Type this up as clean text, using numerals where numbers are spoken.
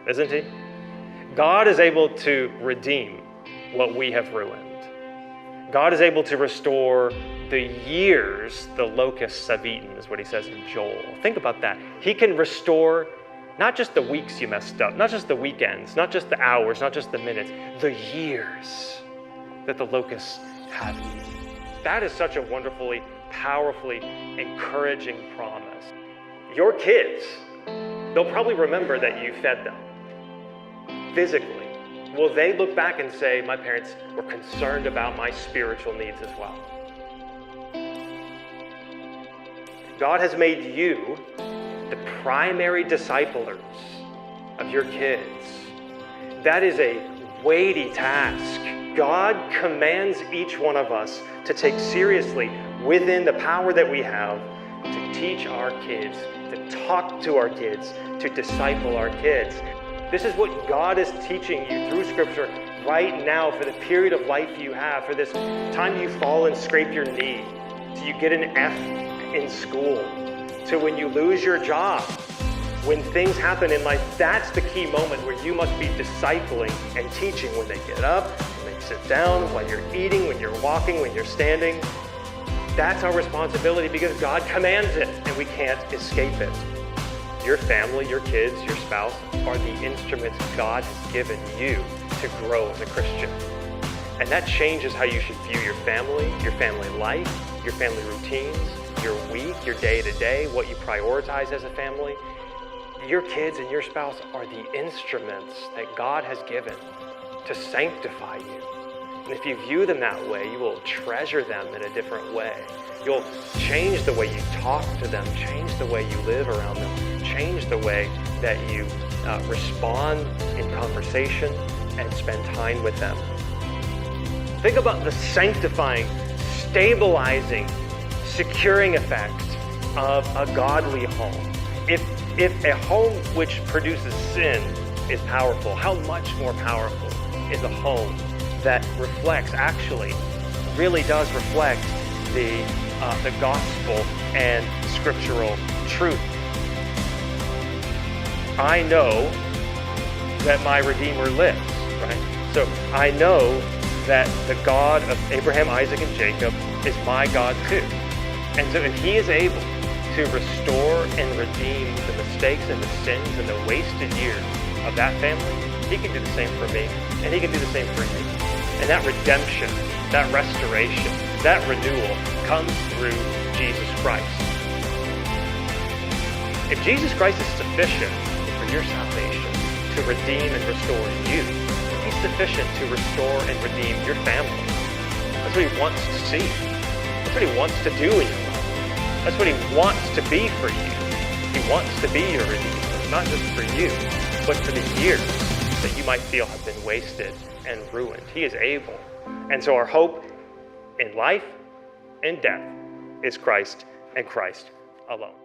isn't he? God is able to redeem what we have ruined. God is able to restore the years the locusts have eaten, is what he says in Joel. Think about that. He can restore not just the weeks you messed up, not just the weekends, not just the hours, not just the minutes, the years that the locusts have eaten. That is such a wonderfully, powerfully encouraging promise. Your kids, they'll probably remember that you fed them physically. Will they look back and say, my parents were concerned about my spiritual needs as well? God has made you the primary disciplers of your kids. That is a weighty task. God commands each one of us to take seriously, within the power that we have, to teach our kids, to talk to our kids, to disciple our kids. This is what God is teaching you through Scripture right now for the period of life you have, for this time you fall and scrape your knee, till you get an F in school, to when you lose your job, when things happen in life. That's the key moment where you must be discipling and teaching when they get up, when they sit down, while you're eating, when you're walking, when you're standing. That's our responsibility because God commands it and we can't escape it. Your family, your kids, your spouse are the instruments God has given you to grow as a Christian. And that changes how you should view your family life, your family routines, your week, your day-to-day, what you prioritize as a family. Your kids and your spouse are the instruments that God has given to sanctify you. And if you view them that way, you will treasure them in a different way. You'll change the way you talk to them, change the way you live around them, change the way that you respond in conversation and spend time with them. Think about the sanctifying, stabilizing, securing effect of a godly home. If a home which produces sin is powerful, how much more powerful is a home that reflects, actually, really does reflect the gospel and scriptural truth. I know that my Redeemer lives, right? So I know that the God of Abraham, Isaac, and Jacob is my God too. And so if he is able to restore and redeem the mistakes and the sins and the wasted years of that family, he can do the same for me, and he can do the same for you. And that redemption, that restoration, that renewal comes through Jesus Christ. If Jesus Christ is sufficient for your salvation to redeem and restore you, he's sufficient to restore and redeem your family. That's what he wants to see. That's what he wants to do in your life. That's what he wants to be for you. He wants to be your Redeemer, not just for you, but for the years that you might feel have been wasted and ruined. He is able. And so our hope in life and death is Christ and Christ alone.